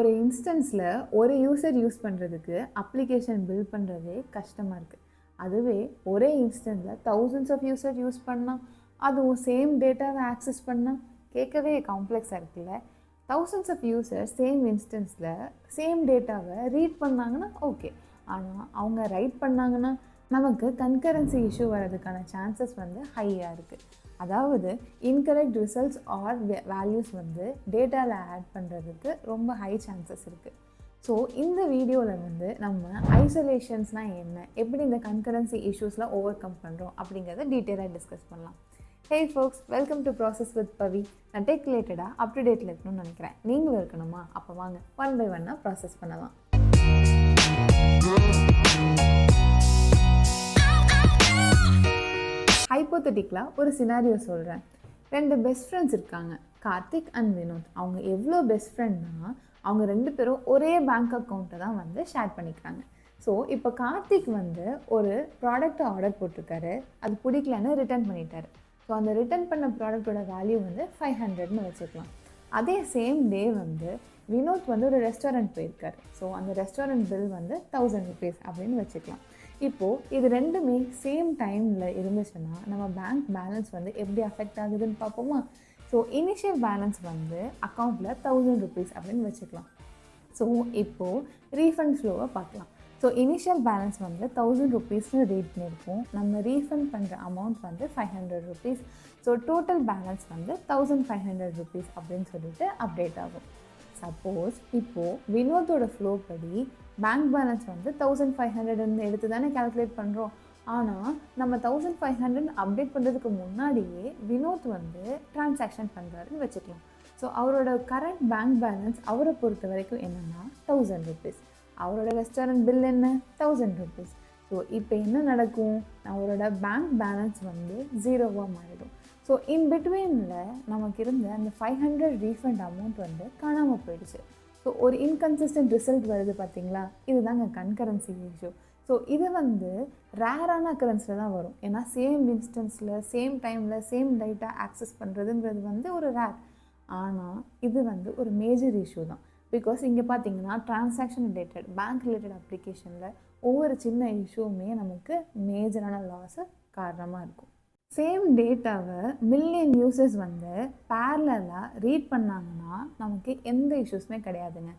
ஒரு இன்ஸ்டன்ஸில் ஒரு user use பண்ணுறதுக்கு அப்ளிகேஷன் பில்ட் பண்ணுறதே கஷ்டமாக இருக்குது. அதுவே ஒரே இன்ஸ்டன்ஸில் thousands ஆஃப் யூசர் யூஸ் பண்ணால், அதுவும் சேம் டேட்டாவை ஆக்சஸ் பண்ணால் கேட்கவே காம்ப்ளெக்ஸாக இருக்குல்ல. thousands ஆஃப் யூசர் சேம் இன்ஸ்டன்ஸில் சேம் டேட்டாவை ரீட் பண்ணாங்கன்னா ஓகே, ஆனால் அவங்க ரைட் பண்ணாங்கன்னா நமக்கு கன்கரன்சி இஷ்யூ வர்றதுக்கான சான்சஸ் ஹையாக இருக்குது. அதாவது இன்கரெக்ட் ரிசல்ட்ஸ் ஆர் வேல்யூஸ் டேட்டாவில் ஆட் பண்ணுறதுக்கு ரொம்ப ஹை சான்சஸ் இருக்குது. ஸோ இந்த வீடியோவில் நம்ம ஐசோலேஷன்ஸ்னால் என்ன, எப்படி இந்த கன்கரன்சி இஷ்யூஸ்லாம் ஓவர் கம் பண்ணுறோம் அப்படிங்கிறத டீட்டெயிலாக டிஸ்கஸ் பண்ணலாம். ஹே ஃபோக்ஸ், வெல்கம் டு ப்ராசஸ் வித் பவி. நான் டெக் ரிலேட்டடாக அப் டு டேட்டில் இருக்கணும்னு நினைக்கிறேன். நீங்களும் இருக்கணுமா? அப்போ வாங்க ஒன் பை ஒன்னாக ப்ராசஸ் பண்ணலாம். ஹைப்போதெட்டிக்கலாக ஒரு சினாரியோ சொல்கிறேன். 2 பெஸ்ட் ஃப்ரெண்ட்ஸ் இருக்காங்க, கார்த்திக் அண்ட் வினோத். அவங்க எவ்வளோ பெஸ்ட் ஃப்ரெண்ட்னா அவங்க 2 பேரும் ஒரே பேங்க் அக்கௌண்ட்டை தான் ஷேர் பண்ணிக்கிறாங்க. ஸோ இப்போ கார்த்திக் ஒரு ப்ராடக்டை ஆர்டர் போட்டிருக்காரு, அது பிடிக்கலன்னு ரிட்டர்ன் பண்ணிட்டாரு. ஸோ அந்த ரிட்டர்ன் பண்ண ப்ராடக்டோட வேல்யூ 500ன்னு வச்சுக்கலாம். அதே சேம் டே வினோத் ஒரு ரெஸ்டாரண்ட் போயிருக்காரு. ஸோ அந்த ரெஸ்டாரண்ட் பில் 1000 rupees அப்படின்னு வச்சுக்கலாம். இப்போது இது ரெண்டுமே சேம் டைமில் இருந்துச்சுன்னா நம்ம பேங்க் பேலன்ஸ் எப்படி அஃபெக்ட் ஆகுதுன்னு பார்ப்போமா? ஸோ இனிஷியல் பேலன்ஸ் அக்கௌண்ட்டில் 1000 rupees அப்படின்னு வச்சுக்கலாம். ஸோ இப்போது ரீஃபண்ட் ஃப்ளோவை பார்க்கலாம். ஸோ இனிஷியல் பேலன்ஸ் 1000 rupeesனு ரீட் பண்ணியிருக்கோம். நம்ம ரீஃபண்ட் பண்ணுற amount 500 rupees. So total balance 1500 rupees அப்படின்னு சொல்லிட்டு அப்டேட் ஆகும். சப்போஸ் இப்போது வினோத்தோட ஃப்ளோ படி பேங்க் பேலன்ஸ் 1500 எடுத்து தானே கால்குலேட் பண்ணுறோம். ஆனால் நம்ம 1500 அப்டேட் பண்ணுறதுக்கு முன்னாடியே வினோத் ட்ரான்சாக்ஷன் பண்ணுறாருன்னு வச்சுக்கலாம். ஸோ அவரோட கரண்ட் பேங்க் பேலன்ஸ் அவரை பொறுத்த வரைக்கும் என்னென்னா 1000 rupees. அவரோட ரெஸ்டாரண்ட் பில் என்ன 1000 rupees. ஸோ இப்போ என்ன நடக்கும், அவரோட பேங்க் பேலன்ஸ் 0வாக மாறிடும். ஸோ இன் பிட்வீனில் நமக்கு இருந்த அந்த 500 ரீஃபண்ட் அமௌண்ட் காணாமல் போயிடுச்சு. ஸோ ஒரு இன்கன்சிஸ்டன்ட் ரிசல்ட் வருது பார்த்தீங்களா, இதுதாங்க கன்கரன்சி இஷ்யூ. ஸோ இது ரேரான அக்கரன்ஸில் தான் வரும். ஏன்னா சேம் இன்ஸ்டன்ஸில் சேம் டைமில் சேம் டேட்டா ஆக்சஸ் பண்ணுறதுங்கிறது ஒரு ரேர். ஆனால் இது ஒரு மேஜர் இஷ்யூ தான். பிகாஸ் இங்கே பார்த்தீங்கன்னா டிரான்சாக்ஷன் ரிலேட்டட் பேங்க் ரிலேட்டட் அப்ளிகேஷனில் ஒவ்வொரு சின்ன இஷ்யூவுமே நமக்கு மேஜரான லாஸு காரணமாக இருக்கும். சேம் டேட்டாவை மில்லியன் யூசர்ஸ் பேரலாக ரீட் பண்ணாங்கன்னா நமக்கு எந்த இஷ்யூஸுமே கிடையாதுங்க.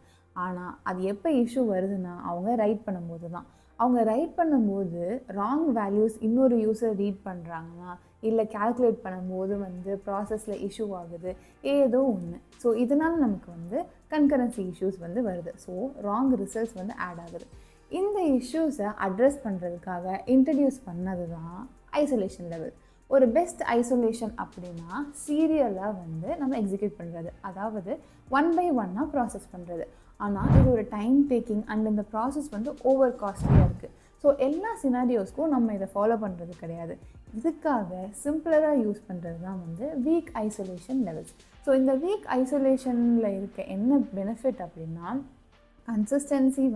ஆனால் அது எப்போ இஷ்யூ வருதுன்னா அவங்க ரைட் பண்ணும்போது தான். அவங்க ரைட் பண்ணும்போது ராங் வேல்யூஸ் இன்னொரு யூசர் ரீட் பண்ணுறாங்கன்னா, இல்லை கால்குலேட் பண்ணும்போது ப்ராசஸில் இஷ்யூ ஆகுது, ஏதோ ஒன்று. ஸோ இதனால் நமக்கு கன்கரன்சி இஷ்யூஸ் வருது. ஸோ ராங் ரிசல்ட்ஸ் ஆட் ஆகுது. இந்த இஷ்யூஸை அட்ரஸ் பண்ணுறதுக்காக இன்ட்ரடியூஸ் பண்ணது தான் ஐசோலேஷன் லெவல். ஒரு பெஸ்ட் ஐசோலேஷன் அப்படின்னா சீரியலாக நம்ம எக்ஸிக்யூட் பண்ணுறது, அதாவது 1 by 1 ப்ராசஸ் பண்ணுறது. ஆனால் இது ஒரு டைம் டேக்கிங் அண்ட் இந்த ப்ராசஸ் ஓவர் காஸ்ட்லியாக இருக்குது. ஸோ எல்லா சினாரியோஸ்க்கும் நம்ம இதை ஃபாலோ பண்ணுறது கிடையாது. இதுக்காக சிம்பிளராக யூஸ் பண்ணுறது தான் வீக் ஐசோலேஷன் லெவல்ஸ். ஸோ இந்த வீக் ஐசோலேஷனில் இருக்க என்ன பெனிஃபிட் அப்படின்னா, கன்சிஸ்டன்சி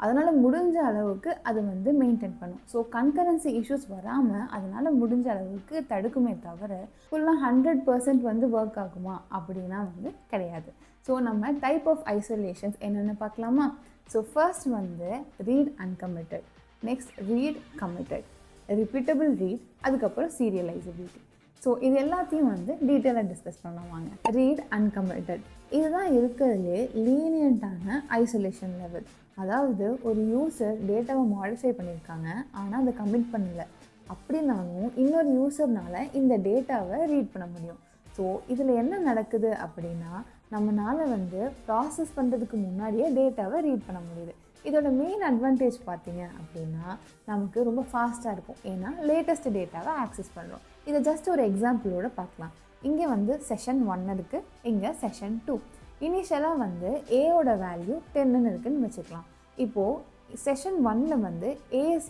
அதனால் முடிஞ்ச அளவுக்கு அது மெயின்டைன் பண்ணும். ஸோ கன்கரன்சி இஷ்யூஸ் வராமல் அதனால் முடிஞ்ச அளவுக்கு தடுக்குமே தவிர ஃபுல்லாக 100% ஒர்க் ஆகுமா அப்படின்னா கிடையாது. ஸோ நம்ம டைப் ஆஃப் ஐசோலேஷன்ஸ் என்னென்னு பார்க்கலாமா? So first read uncommitted, next read committed, repeatable read, அதுக்கப்புறம் சீரியலைசபிலிட்டி. ஸோ இது எல்லாத்தையும் டீட்டெயிலாக டிஸ்கஸ் பண்ணலாம் வாங்க. ரீட் அன்கமிட்டட் இதுதான் இருக்கிறதுலே லீனியண்ட்டான ஐசோலேஷன் லெவல். அதாவது ஒரு யூசர் டேட்டாவை மாடிஃபை பண்ணியிருக்காங்க, ஆனால் அதை கமிட் பண்ணலை அப்படின்னாலும் இன்னொரு யூசர்னால் இந்த டேட்டாவை ரீட் பண்ண முடியும். ஸோ இதில் என்ன நடக்குது அப்படின்னா, நம்மளால் ப்ராசஸ் பண்ணுறதுக்கு முன்னாடியே டேட்டாவை ரீட் பண்ண முடியுது. இதோட மெயின் அட்வான்டேஜ் பார்த்தீங்க அப்படின்னா நமக்கு ரொம்ப ஃபாஸ்ட்டாக இருக்கும். ஏன்னா லேட்டஸ்ட் டேட்டாவை ஆக்சஸ் பண்ணுறோம். இதை ஜஸ்ட் ஒரு எக்ஸாம்பிளோடு பார்க்கலாம். இங்கே செஷன் 1 இருக்குது, இங்கே செஷன் 2. இனிஷியலாக ஏயோட வேல்யூ 10ன்னு இருக்குதுன்னு வச்சுக்கலாம். இப்போது செஷன் 1ல் A =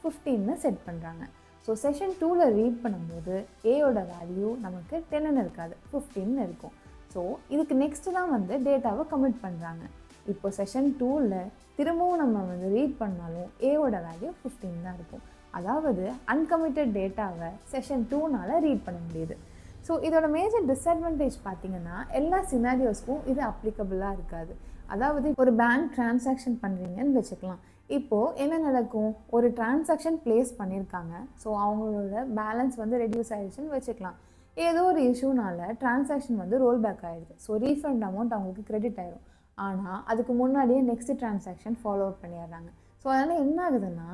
15ன்னு செட் பண்ணுறாங்க. ஸோ செஷன் 2ல் ரீட் பண்ணும்போது ஏயோட வேல்யூ நமக்கு 10ன்னு இருக்காது, 15ன்னு இருக்கும். ஸோ இதுக்கு நெக்ஸ்ட்டு தான் டேட்டாவை கமிட் பண்ணுறாங்க. இப்போ செஷன் 2ல் திரும்பவும் நம்ம ரீட் பண்ணாலும் ஏயோட வேல்யூ 15 தான் இருக்கும். அதாவது அன்கமிட்டட் டேட்டாவை செஷன் 2னால் ரீட் பண்ண முடியுது. ஸோ இதோட மேஜர் டிஸ்அட்வான்டேஜ் பார்த்தீங்கன்னா எல்லா சினாரியோஸ்க்கும் இது அப்ளிகபிளாக இருக்காது. அதாவது ஒரு பேங்க் டிரான்சாக்ஷன் பண்ணுறீங்கன்னு வச்சுக்கலாம். இப்போது என்ன நடக்கும், ஒரு டிரான்சாக்ஷன் ப்ளேஸ் பண்ணியிருக்காங்க, ஸோ அவங்களோட பேலன்ஸ் வந்து ரெடியூஸ் ஆகிடுச்சுன்னு வச்சுக்கலாம். ஏதோ ஒரு இஷ்யூனால டிரான்சாக்ஷன் வந்து ரோல் பேக் ஆகிடுது. ஸோ ரீஃபண்ட் அமௌண்ட் அவங்களுக்கு கிரெடிட் ஆயிடும். ஆனால் அதுக்கு முன்னாடியே நெக்ஸ்ட் டிரான்சாக்ஷன் ஃபாலோ அப் பண்ணிடுறாங்க. ஸோ அதனால் என்ன ஆகுதுன்னா,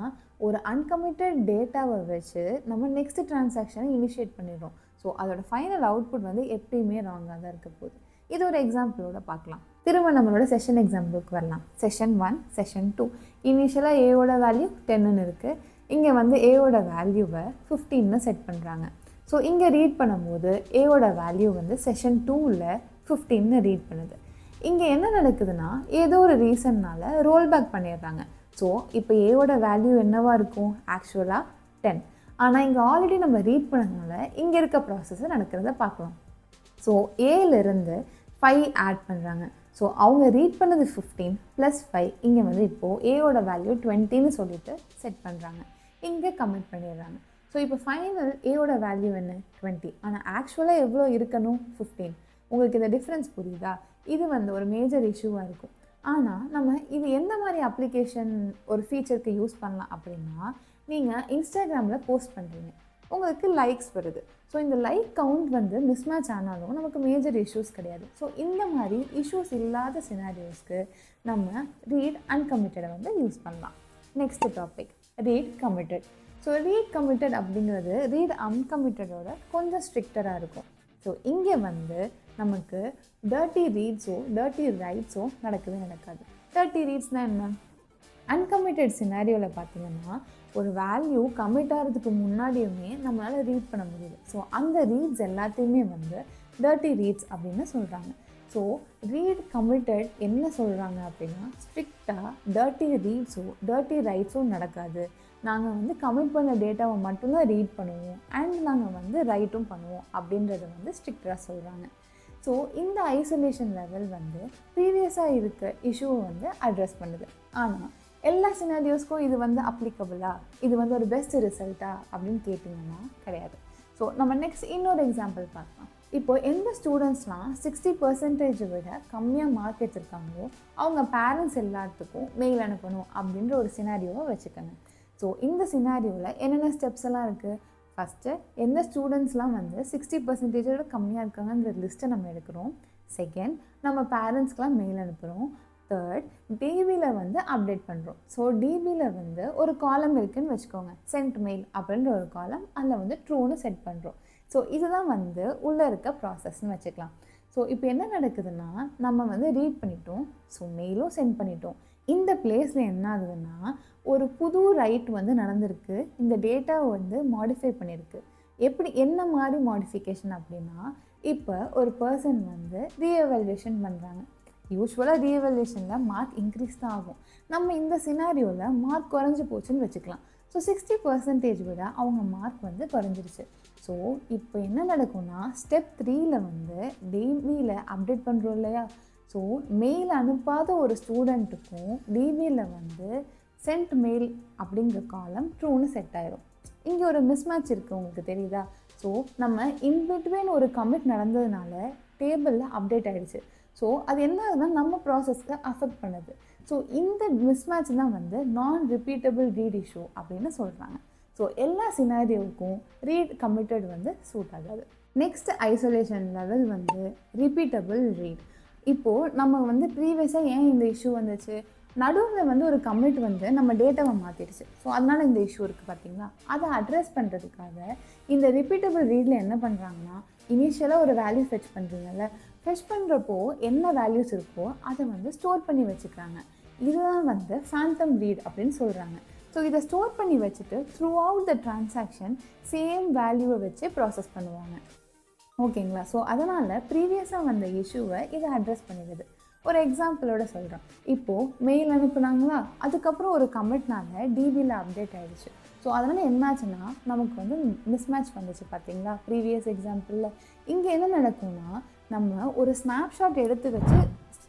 ஒரு அன்கமிட்டட் டேட்டாவை வச்சு நம்ம நெக்ஸ்ட் டிரான்சாக்ஷனை இனிஷியேட் பண்ணிடுறோம். ஸோ அதோட ஃபைனல் அவுட்புட் வந்து எப்பயுமே ராங்காக தான் இருக்க போகுது. இது ஒரு எக்ஸாம்பிளோட பார்க்கலாம். திரும்ப நம்மளோட செஷன் எக்ஸாம்பிளுக்கு வரலாம். Session 1, session 2. இனிஷியலாக ஏவோட வேல்யூ 10ன்னு இருக்குது. இங்கே வந்து ஏவோட வேல்யூவை 15ன்னு செட் பண்ணுறாங்க. ஸோ இங்கே ரீட் பண்ணும்போது ஏவோட வேல்யூ வந்து செஷன் 2ல் 15ன்னு ரீட் பண்ணுது. இங்கே என்ன நடக்குதுன்னா, ஏதோ ஒரு ரீசன்னால் ரோல் பேக் பண்ணிடுறாங்க. ஸோ இப்போ ஏவோட வேல்யூ என்னவாக இருக்கும், ஆக்சுவலாக 10. ஆனால் இங்கே ஆல்ரெடி நம்ம ரீட் பண்ணதுனால இங்கே இருக்க ப்ராசஸை நடக்கிறத பார்க்கலாம். ஸோ ஏலேருந்து 5 ஆட் பண்ணுறாங்க. ஸோ அவங்க ரீட் பண்ணது 15 + 5. இங்கே வந்து இப்போது ஏவோட வேல்யூ 20ன்னு சொல்லிட்டு செட் பண்ணுறாங்க. இங்கே கமெண்ட் பண்ணிடுறாங்க. ஸோ இப்போ ஃபைனல் ஏவோட வேல்யூ என்ன, 20. ஆனால் ஆக்சுவலாக எவ்வளோ இருக்கணும், 15. உங்களுக்கு இந்த டிஃப்ரென்ஸ் புரியுதா? இது வந்து ஒரு மேஜர் இஷ்யூவாக இருக்கும். ஆனால் நம்ம இது எந்த மாதிரி அப்ளிகேஷன் ஒரு ஃபீச்சருக்கு யூஸ் பண்ணலாம் அப்படின்னா, நீங்கள் இன்ஸ்டாகிராமில் போஸ்ட் பண்ணுறீங்க, உங்களுக்கு லைக்ஸ் வருது. ஸோ இந்த லைக் கவுண்ட் வந்து மிஸ்மேட்ச் ஆனாலும் நமக்கு மேஜர் இஷ்யூஸ் கிடையாது. ஸோ இந்த மாதிரி இஷ்யூஸ் இல்லாத சினாரியோஸ்க்கு நம்ம ரீட் அன்கமிட்டடை வந்து யூஸ் பண்ணலாம். Next topic, read committed. So read committed அப்படிங்கிறது ரீட் அன்கமிட்டடோட கொஞ்சம் ஸ்ட்ரிக்டராக இருக்கும். ஸோ இங்கே வந்து நமக்கு டர்ட்டி ரீட்ஸோ டர்ட்டி ரைட்ஸோ நடக்காது. டர்ட்டி ரீட்ஸ்னால் என்ன, அன்கமிட்டட் சினாரியோவில் பார்த்தீங்கன்னா ஒரு வேல்யூ கமிட் ஆகிறதுக்கு முன்னாடியுமே நம்மளால் ரீட் பண்ண முடியுது. ஸோ அந்த ரீட்ஸ் எல்லாத்தையுமே வந்து டர்ட்டி ரீட்ஸ் அப்படின்னு சொல்கிறாங்க. ஸோ ரீட் கமிட்டட் என்ன சொல்கிறாங்க அப்படின்னா, ஸ்ட்ரிக்டாக டர்ட்டி ரீட்ஸோ டர்ட்டி ரைட்ஸோ நடக்காது. நாங்கள் வந்து கமிட் பண்ண டேட்டாவை மட்டும்தான் ரீட் பண்ணுவோம் அண்ட் நாங்கள் வந்து ரைட்டும் பண்ணுவோம் அப்படின்றத வந்து ஸ்ட்ரிக்டாக சொல்கிறாங்க. ஸோ இந்த ஐசோலேஷன் லெவல் வந்து ப்ரீவியஸாக இருக்க இஷ்யூவை வந்து அட்ரஸ் பண்ணுது. ஆனால் எல்லா சினாரியோஸ்க்கும் இது வந்து அப்ளிகபிளா, இது வந்து ஒரு பெஸ்ட் ரிசல்ட்டா அப்படின்னு கேட்டிங்கன்னா கிடையாது. ஸோ நம்ம நெக்ஸ்ட் இன்னொரு எக்ஸாம்பிள் பார்க்கலாம். இப்போது எந்த ஸ்டூடெண்ட்ஸ்லாம் 60% விட கம்மியாக மார்க் எடுத்திருக்காங்களோ அவங்க பேரண்ட்ஸ் எல்லாத்துக்கும் மெயில் அனுப்பணும் அப்படின்ற ஒரு சினாரியோவை வச்சுக்கோங்க. ஸோ இந்த சினாரியோவில் என்னென்ன ஸ்டெப்ஸ் எல்லாம் இருக்குது, ஃபஸ்ட்டு எந்த ஸ்டூடெண்ட்ஸ்லாம் வந்து 60% கம்மியாக இருக்காங்கன்ற லிஸ்ட்டை நம்ம எடுக்கிறோம். செகண்ட், நம்ம பேரண்ட்ஸ்க்கெலாம் மெயில் அனுப்புகிறோம். தேர்ட், டிபியில் வந்து அப்டேட் பண்ணுறோம். ஸோ டிபியில் வந்து ஒரு காலம் இருக்குதுன்னு வச்சுக்கோங்க, சென்ட் மெயில் அப்படின்ற ஒரு காலம், அதில் வந்து ட்ரூன்னு செட் பண்ணுறோம். ஸோ இதுதான் வந்து உள்ளே இருக்க ப்ராசஸ்ன்னு வச்சுக்கலாம். ஸோ இப்போ என்ன நடக்குதுன்னா, நம்ம வந்து ரீட் பண்ணிட்டோம், ஸோ மெயிலும் சென்ட் பண்ணிட்டோம். இந்த பிளேஸில் என்ன ஆகுதுன்னா, ஒரு புது ரைட் வந்து நடந்திருக்கு, இந்த டேட்டாவை வந்து மாடிஃபை பண்ணியிருக்கு. எப்படி, என்ன மாதிரி மாடிஃபிகேஷன் அப்படின்னா, இப்போ ஒரு பர்சன் வந்து ரீஎவாலுவேஷன் பண்ணுறாங்க. யூஸ்வலாக ரீஎவாலுவேஷனில் மார்க் இன்க்ரீஸ் தான் ஆகும். நம்ம இந்த சினாரியோவில் மார்க் குறைஞ்சி போச்சுன்னு வச்சுக்கலாம். ஸோ 60% விட அவங்க மார்க் வந்து குறைஞ்சிருச்சு. ஸோ இப்போ என்ன நடக்கும்னா, ஸ்டெப் 3ல் வந்து டிபியில் அப்டேட் பண்ணுறோம் இல்லையா. ஸோ மெயில் அனுப்பாத ஒரு ஸ்டூடெண்ட்டுக்கும் டிபியில் வந்து சென்ட் மெயில் அப்படிங்கிற காலம் ட்ரூன்னு செட் ஆயிடும். இங்கே ஒரு மிஸ்மேட்ச் இருக்குது, உங்களுக்கு தெரியுதா? ஸோ நம்ம இன்பிட்வீன் ஒரு கமிட் நடந்ததுனால டேபிளில் அப்டேட் ஆகிடுச்சு. ஸோ அது என்ன ஆகுதுன்னா, நம்ம ப்ராசஸ்க்கு அஃபெக்ட் பண்ணுது. ஸோ இந்த மிஸ்மேட்ச் தான் வந்து நான் ரிப்பீட்டபிள் ரீட் இஷ்யூ அப்படின்னு சொல்கிறாங்க. ஸோ எல்லா சினாரியோவுக்கும் ரீட் கமிட்டட் வந்து சூட் ஆகாது. நெக்ஸ்ட் ஐசோலேஷன் லெவல் வந்து ரிப்பீட்டபிள் ரீட். இப்போது நம்ம வந்து ப்ரீவியஸாக ஏன் இந்த இஷ்யூ வந்துச்சு, நடுவில் வந்து ஒரு கமிட் வந்து நம்ம டேட்டாவை மாற்றிடுச்சு. ஸோ அதனால் இந்த இஷ்யூ இருக்குது பார்த்தீங்களா. அதை அட்ரஸ் பண்ணுறதுக்காக இந்த ரிப்பீட்டபிள் ரீடில் என்ன பண்ணுறாங்கன்னா, இனிஷியலாக ஒரு வேல்யூ ஃபெச் பண்ணுறீங்கல்ல, ஃபெச் பண்ணுறப்போ என்ன வேல்யூஸ் இருக்கோ அதை வந்து ஸ்டோர் பண்ணி வச்சுக்கிறாங்க. இதுதான் வந்து ஃபேண்டம் ரீட் அப்படின்னு சொல்கிறாங்க. ஸோ இதை ஸ்டோர் பண்ணி வச்சுட்டு through out the transaction same வேல்யூவை வச்சு ப்ராசஸ் பண்ணுவாங்க. ஓகேங்களா. ஸோ அதனால் ப்ரீவியஸாக வந்த இஷ்யூவை இதை அட்ரஸ் பண்ணிடுது. ஒரு எக்ஸாம்பிளோட சொல்கிறேன். இப்போது மெயில் அனுப்புனாங்களா, அதுக்கப்புறம் ஒரு கமிட்னால டிபியில் அப்டேட் ஆகிடுச்சு. ஸோ அதனால் என்னாச்சுன்னா, நமக்கு வந்து மிஸ்மேட்ச் வந்துச்சு பார்த்தீங்களா ப்ரீவியஸ் எக்ஸாம்பிளில். இங்கே என்ன நடக்கும்னா, நம்ம ஒரு ஸ்னாப்ஷாட் எடுத்து வச்சு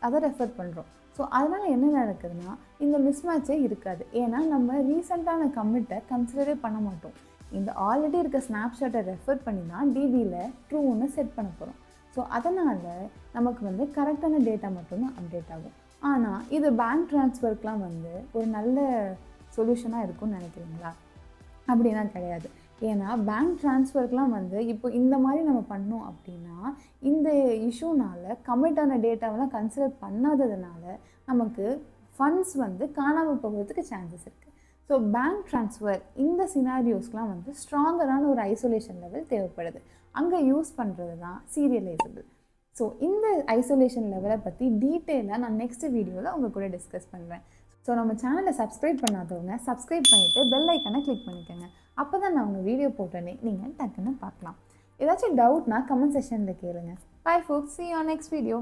அதை ரெஃபர் பண்ணுறோம். ஸோ அதனால் என்ன நடக்குதுன்னா, இந்த மிஸ்மேட்சே இருக்காது. ஏன்னா நம்ம ரீசெண்டான கமிட்டை கன்சிடரே பண்ண மாட்டோம். இந்த ஆல்ரெடி இருக்க ஸ்னாப்ஷாட்டை ரெஃபர் பண்ணி தான் டிபியில் ட்ரூன்னு செட் பண்ண போகிறோம். ஸோ அதனால் நமக்கு வந்து கரெக்டான டேட்டா மட்டும்தான் அப்டேட் ஆகும். ஆனால் இது பேங்க் ட்ரான்ஸ்ஃபருக்குலாம் வந்து ஒரு நல்ல சொல்யூஷனாக இருக்கும்னு நினைக்கிறீங்களா? அப்படின்னா கிடையாது. ஏன்னா பேங்க் ட்ரான்ஸ்ஃபருக்குலாம் வந்து இப்போ இந்த மாதிரி நம்ம பண்ணோம் அப்படின்னா இந்த இஷ்யூனால் கமிட்டான டேட்டாவெல்லாம் கன்சிடர் பண்ணாததுனால நமக்கு ஃபண்ட்ஸ் வந்து காணாமல் போகிறதுக்கு சான்சஸ் இருக்குது. ஸோ பேங்க் ட்ரான்ஸ்ஃபர் இந்த சினாரியோஸ்லாம் வந்து ஸ்ட்ராங்கரான ஒரு ஐசோலேஷன் லெவல் தேவைப்படுது. அங்கே யூஸ் பண்ணுறது தான் சீரியலைசபிள். ஸோ இந்த ஐசோலேஷன் லெவலை பற்றி டீட்டெயிலாக நான் நெக்ஸ்ட் வீடியோவில் உங்கள் கூட டிஸ்கஸ் பண்ணுறேன். ஸோ நம்ம சேனலை சப்ஸ்கிரைப் பண்ணாதவங்க சப்ஸ்கிரைப் பண்ணிவிட்டு பெல் ஐக்கனை கிளிக் பண்ணிக்கோங்க. அப்போ தான் நான் உங்கள் வீடியோ போட்டோன்னே நீங்கள் டக்குன்னு பார்க்கலாம். ஏதாச்சும் டவுட்னா கமெண்ட் செக்ஷனில் கேளுங்க. Bye folks, see you on next video.